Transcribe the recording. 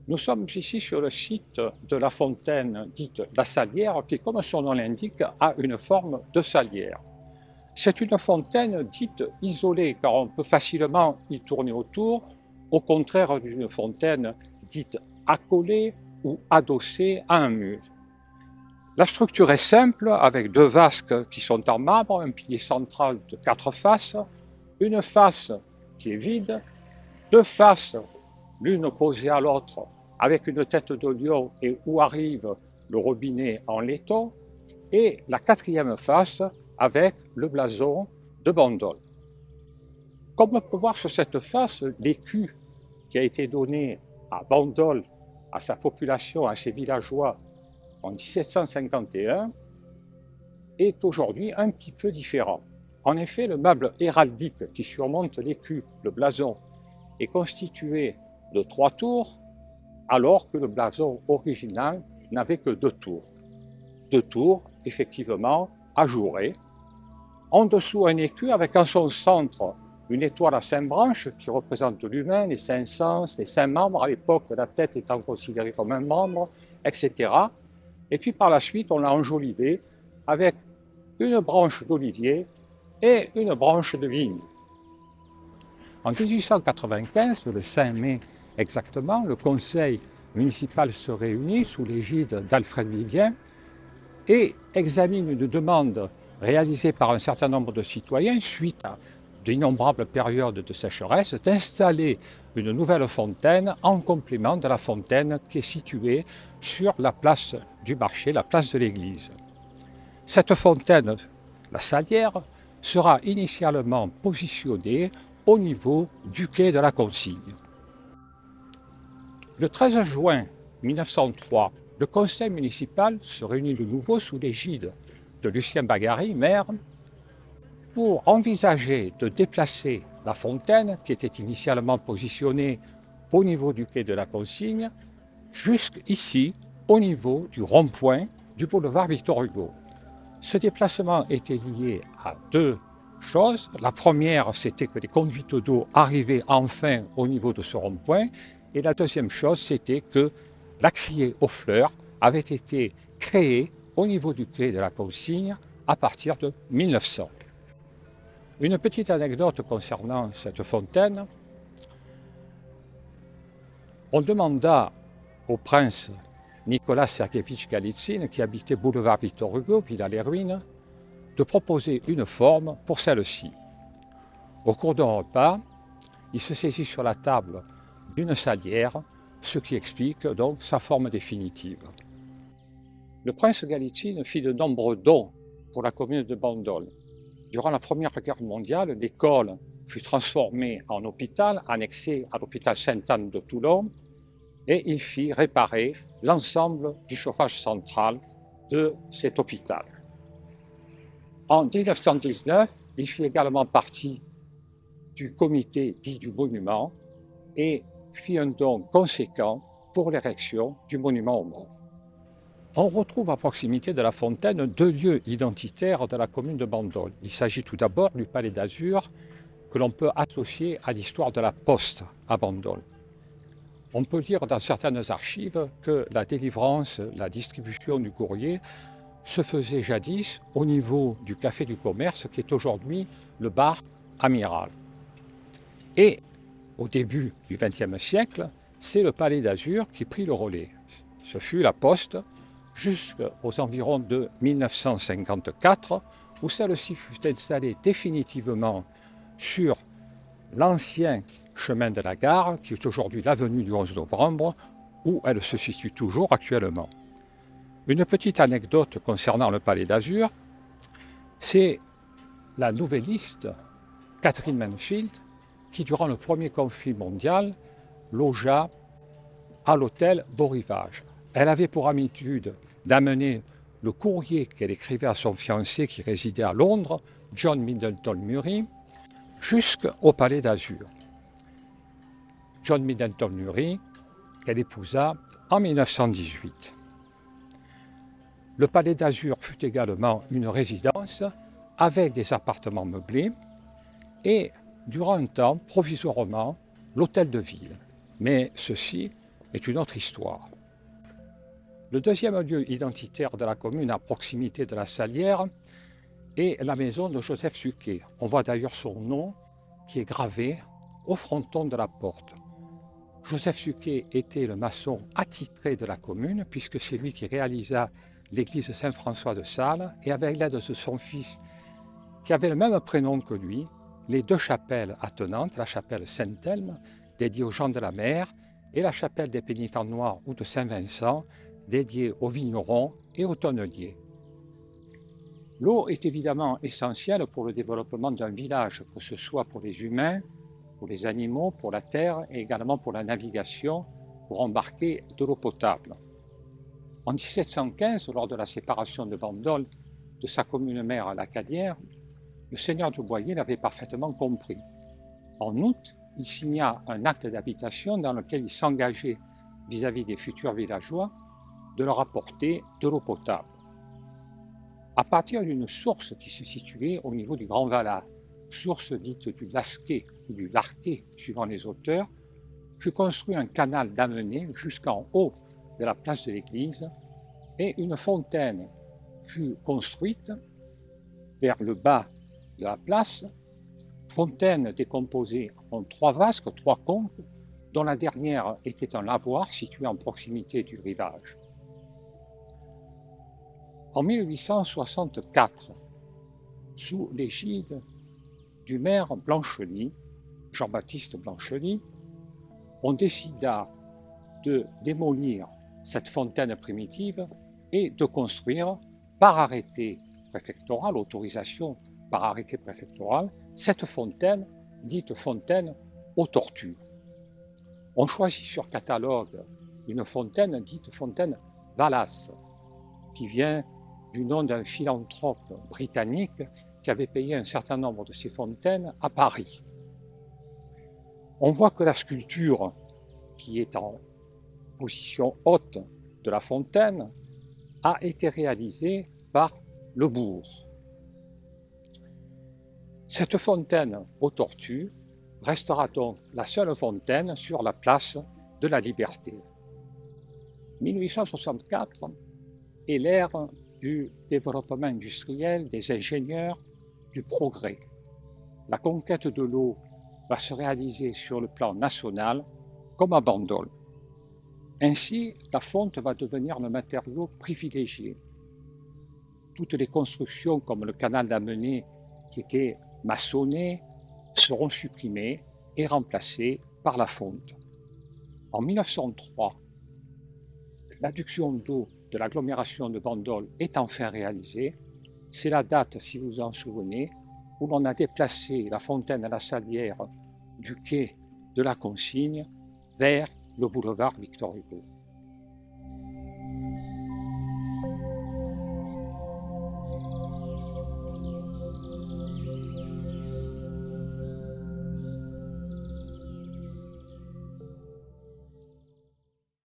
Nous sommes ici sur le site de la fontaine dite la Salière qui, comme son nom l'indique, a une forme de salière. C'est une fontaine dite isolée car on peut facilement y tourner autour, au contraire d'une fontaine dite accolée ou adossée à un mur. La structure est simple avec deux vasques qui sont en marbre, un pilier central de 4 faces, une face qui est vide, deux faces l'une opposée à l'autre avec une tête de lion et où arrive le robinet en laiton, et la quatrième face avec le blason de Bandol. Comme on peut voir sur cette face, l'écu qui a été donné à Bandol, à sa population, à ses villageois en 1751, est aujourd'hui un petit peu différent. En effet, le meuble héraldique qui surmonte l'écu, le blason, est constitué de 3 tours, alors que le blason original n'avait que 2 tours. 2 tours, effectivement, ajourées. En dessous, un écu avec en son centre une étoile à 5 branches qui représente l'humain, les 5 sens, les 5 membres, à l'époque la tête étant considérée comme un membre, etc. Et puis par la suite, on l'a enjolivé avec une branche d'olivier et une branche de vigne. En 1895, le 5 mai exactement, le conseil municipal se réunit sous l'égide d'Alfred Vivien et examine une demande réalisée par un certain nombre de citoyens suite à d'innombrables périodes de sécheresse d'installer une nouvelle fontaine en complément de la fontaine qui est située sur la place du marché, la place de l'église. Cette fontaine, la Salière, sera initialement positionnée au niveau du quai de la Consigne. Le 13 juin 1903, le conseil municipal se réunit de nouveau sous l'égide de Lucien Bagary, maire, pour envisager de déplacer la fontaine, qui était initialement positionnée au niveau du quai de la Consigne, jusqu'ici, au niveau du rond-point du boulevard Victor Hugo. Ce déplacement était lié à 2 choses. La première, c'était que les conduites d'eau arrivaient enfin au niveau de ce rond-point. Et la deuxième chose, c'était que la criée aux fleurs avait été créée au niveau du quai de la Consigne à partir de 1900. Une petite anecdote concernant cette fontaine. On demanda au prince Nicolas Serguevitch Galitzine, qui habitait boulevard Victor Hugo, Villa-les-Ruines, de proposer une forme pour celle-ci. Au cours d'un repas, il se saisit sur la table d'une salière, ce qui explique donc sa forme définitive. Le prince Galitzine fit de nombreux dons pour la commune de Bandol. Durant la Première Guerre mondiale, l'école fut transformée en hôpital, annexée à l'hôpital Sainte-Anne de Toulon, et il fit réparer l'ensemble du chauffage central de cet hôpital. En 1919, il fit également partie du comité dit du monument et fit un don conséquent pour l'érection du monument aux morts. On retrouve à proximité de la fontaine 2 lieux identitaires de la commune de Bandol. Il s'agit tout d'abord du Palais d'Azur que l'on peut associer à l'histoire de la poste à Bandol. On peut lire dans certaines archives que la délivrance, la distribution du courrier se faisait jadis au niveau du Café du Commerce qui est aujourd'hui le bar Amiral. Et au début du XXe siècle, c'est le Palais d'Azur qui prit le relais. Ce fut la poste jusqu'aux environs de 1954 où celle-ci fut installée définitivement sur l'ancien chemin de la gare, qui est aujourd'hui l'avenue du 11 novembre, où elle se situe toujours actuellement. Une petite anecdote concernant le Palais d'Azur, c'est la nouvelliste Catherine Mansfield, qui durant le premier conflit mondial logea à l'hôtel Beau Rivage. Elle avait pour habitude d'amener le courrier qu'elle écrivait à son fiancé qui résidait à Londres, John Middleton Murray, jusqu'au Palais d'Azur. John Middleton Murray, qu'elle épousa en 1918. Le Palais d'Azur fut également une résidence avec des appartements meublés et, durant un temps, provisoirement, l'hôtel de ville. Mais ceci est une autre histoire. Le deuxième lieu identitaire de la commune à proximité de la Salière est la maison de Joseph Suquet. On voit d'ailleurs son nom qui est gravé au fronton de la porte. Joseph Suquet était le maçon attitré de la commune puisque c'est lui qui réalisa l'église Saint-François de Sales et avec l'aide de son fils qui avait le même prénom que lui, les deux chapelles attenantes, la chapelle Saint-Elme dédiée aux gens de la mer et la chapelle des pénitents noirs ou de Saint-Vincent dédiée aux vignerons et aux tonneliers. L'eau est évidemment essentielle pour le développement d'un village, que ce soit pour les humains, pour les animaux, pour la terre et également pour la navigation, pour embarquer de l'eau potable. En 1715, lors de la séparation de Bandol de sa commune mère à l'Acadière, le seigneur de Boyer l'avait parfaitement compris. En août, il signa un acte d'habitation dans lequel il s'engageait vis-à-vis des futurs villageois de leur apporter de l'eau potable. À partir d'une source qui se situait au niveau du Grand Valas, source dite du Lasquet ou du Larquet, suivant les auteurs, fut construit un canal d'amener jusqu'en haut de la place de l'église et une fontaine fut construite vers le bas de la place, fontaine décomposée en 3 vasques, 3 conques, dont la dernière était un lavoir situé en proximité du rivage. En 1864, sous l'égide du maire Blanchely, Jean-Baptiste Blanchely, on décida de démolir cette fontaine primitive et de construire par arrêté préfectoral, autorisation par arrêté préfectoral, cette fontaine, dite fontaine aux tortues. On choisit sur catalogue une fontaine dite fontaine Wallace, qui vient du nom d'un philanthrope britannique qui avait payé un certain nombre de ces fontaines à Paris. On voit que la sculpture qui est en position haute de la fontaine a été réalisée par Le Bourg. Cette fontaine aux tortues restera donc la seule fontaine sur la place de la Liberté. 1864 est l'ère du développement industriel, des ingénieurs, du progrès. La conquête de l'eau va se réaliser sur le plan national comme à Bandol. Ainsi, la fonte va devenir le matériau privilégié. Toutes les constructions comme le canal d'Amenet qui étaient maçonnées seront supprimées et remplacées par la fonte. En 1903, l'adduction d'eau de l'agglomération de Bandol est enfin réalisée. C'est la date, si vous vous en souvenez, où l'on a déplacé la fontaine à la Salière du quai de la Consigne vers le boulevard Victor Hugo.